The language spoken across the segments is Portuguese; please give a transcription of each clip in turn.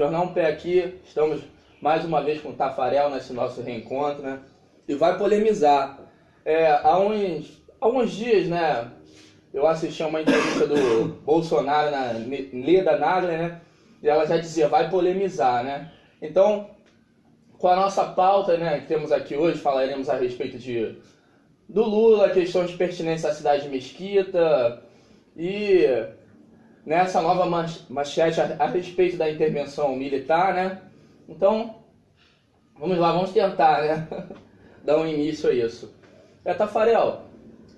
Jornal Um Pé aqui, estamos mais uma vez com o Tafarel nesse nosso reencontro, né? E vai polemizar. Há alguns dias, né, eu assisti a uma entrevista do Bolsonaro na Leda Nagler, né? E ela já dizia, vai polemizar, né? Então, com a nossa pauta, né, que temos aqui hoje, falaremos a respeito do Lula, questão de pertinência à cidade de Mesquita e nessa nova manchete a respeito da intervenção militar, né? Então, vamos lá, vamos tentar, né, dar um início a isso. Tafarel,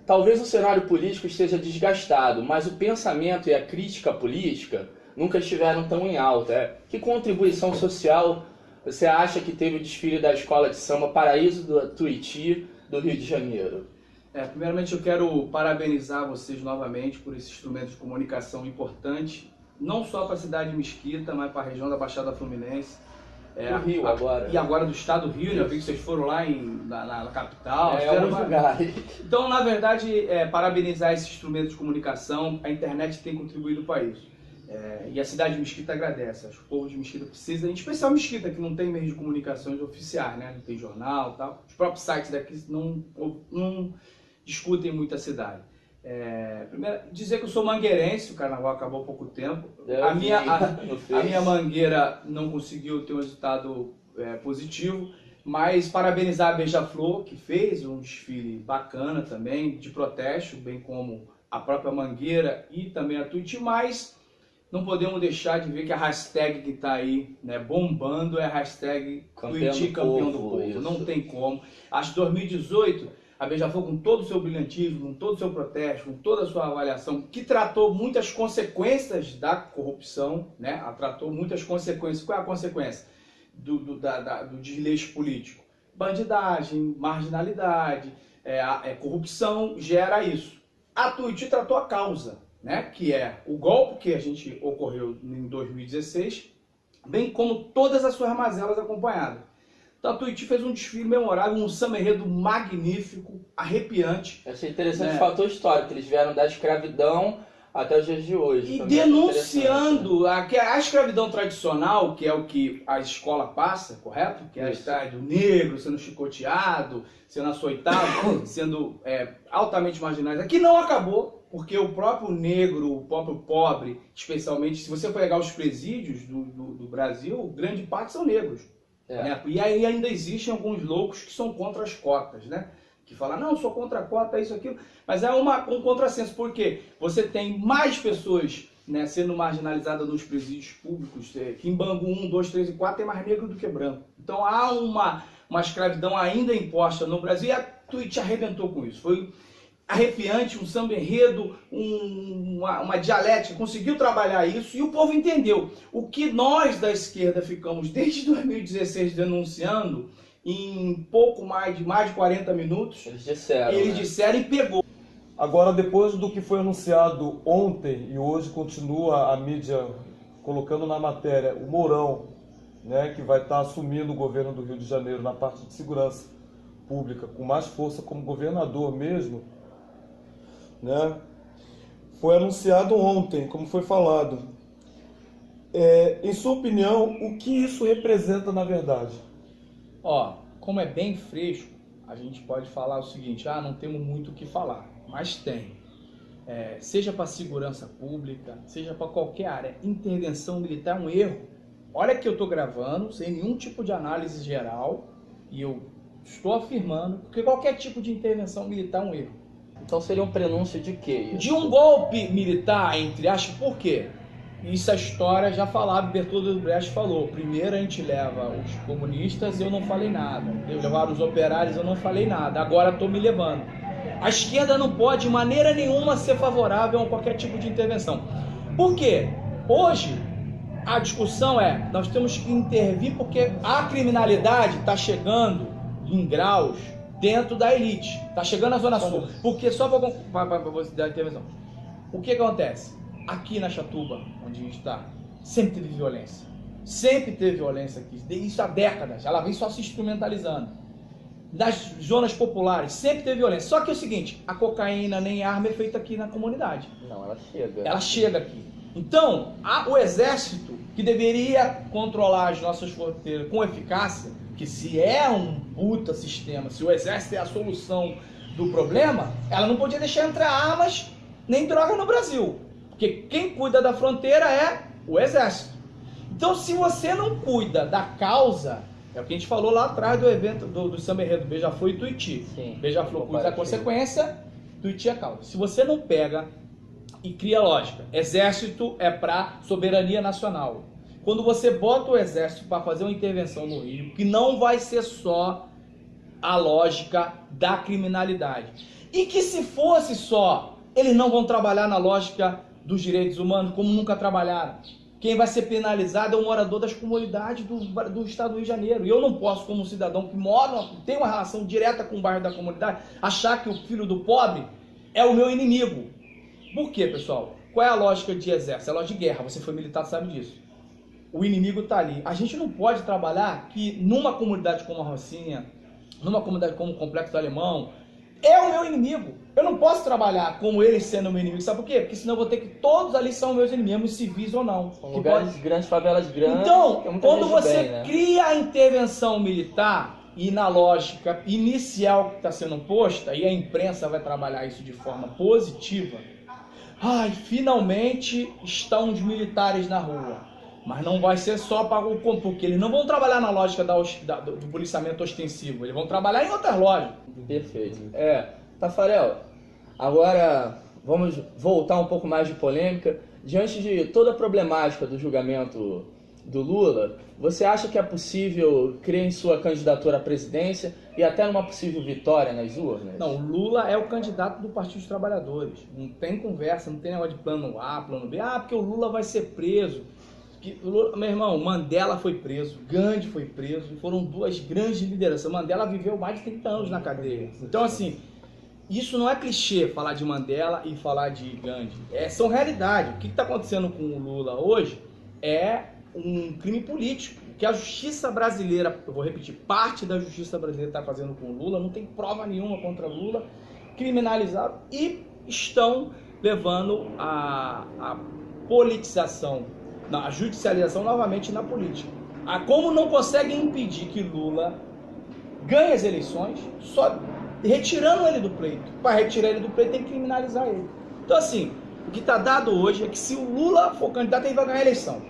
talvez o cenário político esteja desgastado, mas o pensamento e a crítica política nunca estiveram tão em alta. Que contribuição social você acha que teve o desfile da Escola de Samba Paraíso do Tuiuti, do Rio de Janeiro? Primeiramente eu quero parabenizar vocês novamente por esse instrumento de comunicação importante, não só para a cidade de Mesquita, mas para a região da Baixada Fluminense. Do Rio agora. E agora do estado do Rio, né? Eu vi que vocês foram lá na capital. Alguns lugares. Então, na verdade, parabenizar esse instrumento de comunicação, a internet tem contribuído para isso. E a cidade de Mesquita agradece, o povo de Mesquita precisa, em especial Mesquita, que não tem meios de comunicações oficiais, né? Não tem jornal e tal. Os próprios sites daqui não discutem muito a cidade. Primeiro, dizer que eu sou mangueirense, o carnaval acabou há pouco tempo. A minha mangueira não conseguiu ter um resultado positivo, mas parabenizar a Beija-Flor, que fez um desfile bacana também, de protesto, bem como a própria Mangueira e também a Tuiuti, mas não podemos deixar de ver que a hashtag que está aí, né, bombando é a hashtag Tuiuti Campeão do Povo. Isso. Não tem como. Acho que 2018... a Beija-Flor, com todo o seu brilhantismo, com todo o seu protesto, com toda a sua avaliação, que tratou muitas consequências da corrupção, né? Ela tratou muitas consequências. Qual é a consequência do desleixo político? Bandidagem, marginalidade, corrupção gera isso. A Tuiuti tratou a causa, né? Que é o golpe que a gente ocorreu em 2016, bem como todas as suas mazelas acompanhadas. Então a Tuiuti fez um desfile memorável, um samba enredo magnífico, arrepiante. Achei interessante o fator histórico, eles vieram da escravidão até os dias de hoje. E denunciando a escravidão tradicional, que é o que a escola passa, correto? Que é a história do negro sendo chicoteado, sendo açoitado, sendo altamente marginalizado, que não acabou, porque o próprio negro, o próprio pobre, especialmente, se você for pegar os presídios do Brasil, grande parte são negros. E aí ainda existem alguns loucos que são contra as cotas, né? Que falam, não, sou contra a cota, isso, aquilo. Mas é um contrassenso, porque você tem mais pessoas, né, sendo marginalizadas nos presídios públicos, que em Bangu 1, 2, 3 e 4 tem mais negro do que branco. Então há uma escravidão ainda imposta no Brasil e a Tuiuti arrebentou com isso. Foi arrepiante, um samba enredo, uma dialética, conseguiu trabalhar isso e o povo entendeu. O que nós da esquerda ficamos desde 2016 denunciando, em pouco mais de 40 minutos, eles disseram e pegou. Agora, depois do que foi anunciado ontem e hoje continua a mídia colocando na matéria o Mourão, né, que vai estar assumindo o governo do Rio de Janeiro na parte de segurança pública, com mais força como governador mesmo, né? Foi anunciado ontem, como foi falado. Em sua opinião, o que isso representa na verdade? Como é bem fresco, a gente pode falar o seguinte, não temos muito o que falar, mas tem. Seja para segurança pública, seja para qualquer área, intervenção militar é um erro. Olha que eu estou gravando, sem nenhum tipo de análise geral, e eu estou afirmando que qualquer tipo de intervenção militar é um erro. Então seria um prenúncio de quê? De um golpe militar, entre aspas, por quê? Isso a história já falava, Bertoldo Brecht falou. Primeiro a gente leva os comunistas, eu não falei nada. Levaram os operários, eu não falei nada. Agora estou me levando. A esquerda não pode de maneira nenhuma ser favorável a qualquer tipo de intervenção. Por quê? Hoje a discussão nós temos que intervir porque a criminalidade está chegando em graus dentro da elite, está chegando na Zona Sul. Porque só para você dar a intervenção. O que acontece? Aqui na Chatuba, onde a gente está, sempre teve violência. Sempre teve violência aqui. Isso há décadas. Ela vem só se instrumentalizando. Das zonas populares, sempre teve violência. Só que é o seguinte, a cocaína nem arma é feita aqui na comunidade. Não, ela chega. Ela chega aqui. Então, o Exército, que deveria controlar as nossas fronteiras com eficácia, que se é um puta sistema, se o Exército é a solução do problema, ela não podia deixar entrar armas nem droga no Brasil. Porque quem cuida da fronteira é o Exército. Então, se você não cuida da causa, é o que a gente falou lá atrás do evento do Samba Enredo, Beija-Flor e Tuiuti. Beija-Flor cuida da consequência, Tuiuti é a causa. Se você não pega e cria lógica, Exército é para soberania nacional. Quando você bota o Exército para fazer uma intervenção no Rio, que não vai ser só a lógica da criminalidade. E que se fosse só, eles não vão trabalhar na lógica dos direitos humanos, como nunca trabalharam. Quem vai ser penalizado é o morador das comunidades do estado do Rio de Janeiro. E eu não posso, como cidadão que mora, tem uma relação direta com o bairro da comunidade, achar que o filho do pobre é o meu inimigo. Por quê, pessoal? Qual é a lógica de exército? É a lógica de guerra. Você foi militar, sabe disso. O inimigo está ali. A gente não pode trabalhar que numa comunidade como a Rocinha, numa comunidade como o Complexo do Alemão, é o meu inimigo. Eu não posso trabalhar como eles sendo o meu inimigo. Sabe por quê? Porque senão eu vou ter que todos ali são meus inimigos, civis ou não. São lugares grandes, favelas grandes. Então, quando você bem, né? cria a intervenção militar e na lógica inicial que está sendo posta, e a imprensa vai trabalhar isso de forma positiva, finalmente estão os militares na rua. Mas não vai ser só para o compor, porque eles não vão trabalhar na lógica do policiamento ostensivo, eles vão trabalhar em outras lógicas. Perfeito. Tafarel, agora vamos voltar um pouco mais de polêmica. Diante de toda a problemática do julgamento do Lula, você acha que é possível crer em sua candidatura à presidência e até numa possível vitória nas urnas? Não, o Lula é o candidato do Partido dos Trabalhadores. Não tem conversa, não tem negócio de plano A, plano B. Porque o Lula vai ser preso. Meu irmão, Mandela foi preso, Gandhi foi preso, foram duas grandes lideranças. Mandela viveu mais de 30 anos na cadeia. Então, assim, isso não é clichê falar de Mandela e falar de Gandhi. São realidade. O que está acontecendo com o Lula hoje é um crime político. Que a justiça brasileira, eu vou repetir, parte da justiça brasileira está fazendo com o Lula, não tem prova nenhuma contra Lula, criminalizado, e estão levando a politização, a judicialização novamente na política. Como não conseguem impedir que Lula ganhe as eleições, só retirando ele do pleito. Para retirar ele do pleito tem que criminalizar ele. Então, assim, o que está dado hoje é que se o Lula for candidato, ele vai ganhar a eleição.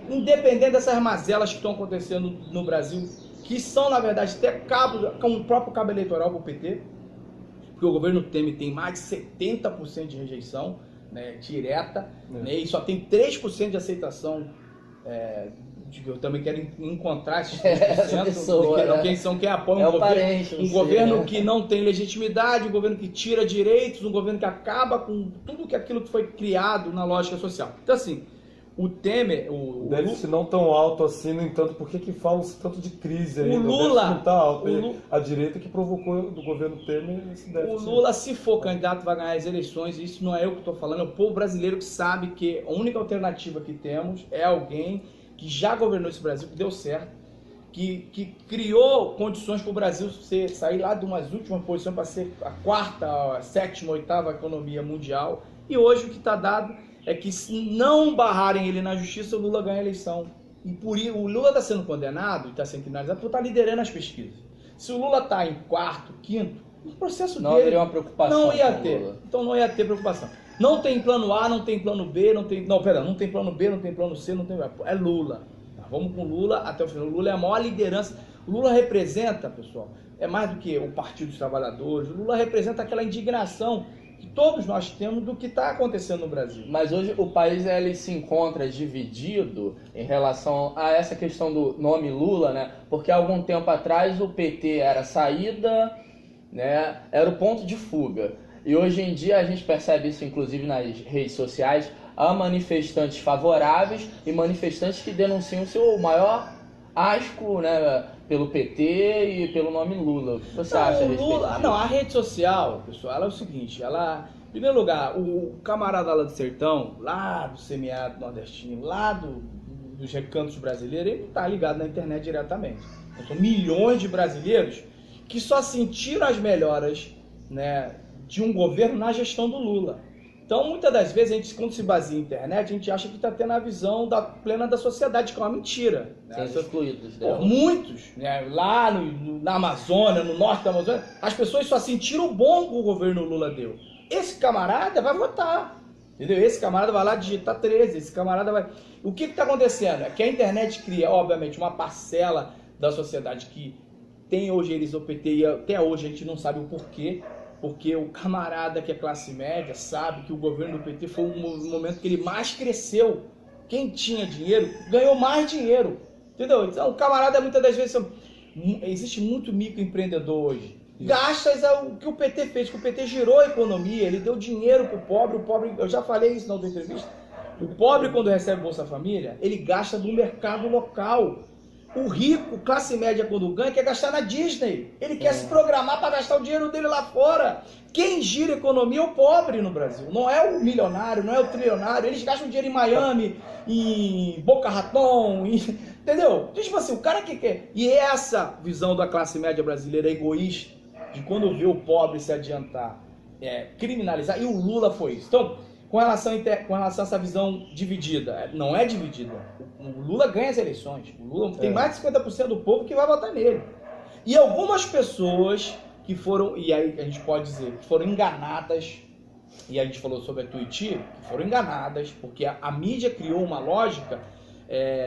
Independente dessas mazelas que estão acontecendo no Brasil, que são, na verdade, até com o próprio cabo eleitoral para o PT, porque o governo Temer tem mais de 70% de rejeição, né, direta, né, e só tem 3% de aceitação. Eu também quero encontrar esses 3%, pessoa, quem apoia um governo né? que não tem legitimidade, um governo que tira direitos, um governo que acaba com tudo aquilo que foi criado na lógica social. Então, assim, o Temer... Deve-se não tão alto assim, no entanto, por que falam-se tanto de crise aí? O Lula... Não está alto. A direita que provocou do governo Temer esse déficit. O Lula, se for candidato, vai ganhar as eleições. Isso não é eu que estou falando, é o povo brasileiro que sabe que a única alternativa que temos é alguém que já governou esse Brasil, que deu certo, que criou condições para o Brasil sair lá de umas últimas posições para ser a quarta, a sétima, oitava economia mundial. E hoje o que está dado é que se não barrarem ele na justiça, o Lula ganha a eleição. E por isso, o Lula está sendo condenado e está sendo criminalizado por estar liderando as pesquisas. Se o Lula está em quarto, quinto, o processo não dele haveria uma preocupação. Não ia ter. Então não ia ter preocupação. Não tem plano A, não tem plano B, não tem plano B, não tem plano C, não tem... É Lula. Tá, vamos com Lula até o final. O Lula é a maior liderança. O Lula representa, pessoal, é mais do que o Partido dos Trabalhadores. O Lula representa aquela indignação que todos nós temos do que está acontecendo no Brasil. Mas hoje o país ele se encontra dividido em relação a essa questão do nome Lula, né? Porque há algum tempo atrás o PT era a saída, né? Era o ponto de fuga. E hoje em dia a gente percebe isso inclusive nas redes sociais, há manifestantes favoráveis e manifestantes que denunciam o seu maior asco, né, pelo PT e pelo nome Lula. O que você acha a respeito disso? Não, a rede social, pessoal, ela é o seguinte, em primeiro lugar, o camarada lá do sertão, lá do semiárido nordestino, lá dos recantos brasileiros, ele não está ligado na internet diretamente. Então, são milhões de brasileiros que só sentiram as melhoras, né, de um governo na gestão do Lula. Então, muitas das vezes, a gente, quando se baseia em internet, a gente acha que está tendo a visão plena da sociedade, que é uma mentira. Né? Tem excluídos Pô, muitos, né? Lá na Amazônia, no norte da Amazônia, as pessoas só sentiram o bom que o governo Lula deu. Esse camarada vai votar, entendeu? Esse camarada vai lá digitar 13, esse camarada vai... O que está acontecendo? É que a internet cria, obviamente, uma parcela da sociedade que tem hoje eles o PT e até hoje a gente não sabe o porquê, porque o camarada que é classe média sabe que o governo do PT foi um momento que ele mais cresceu. Quem tinha dinheiro ganhou mais dinheiro, entendeu? Então o camarada muitas das vezes... Existe muito microempreendedor hoje. Gasta o que o PT fez, que o PT girou a economia, ele deu dinheiro pro pobre, eu já falei isso na outra entrevista, o pobre quando recebe Bolsa Família, ele gasta no mercado local. O rico, classe média, quando ganha, quer gastar na Disney. Ele quer se programar para gastar o dinheiro dele lá fora. Quem gira a economia é o pobre no Brasil. Não é o milionário, não é o trilionário. Eles gastam dinheiro em Miami, em Boca Raton, entendeu? Tipo assim, o cara que quer... E essa visão da classe média brasileira egoísta, de quando vê o pobre se adiantar, criminalizar, e o Lula foi isso. Então, com relação a essa visão dividida, não é dividida. O Lula ganha as eleições. O Lula tem mais de 50% do povo que vai votar nele. E algumas pessoas que foram, e aí a gente pode dizer, que foram enganadas, e a gente falou sobre a Tuiuti, que foram enganadas, porque a mídia criou uma lógica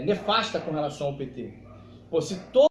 nefasta com relação ao PT. Pô, se todo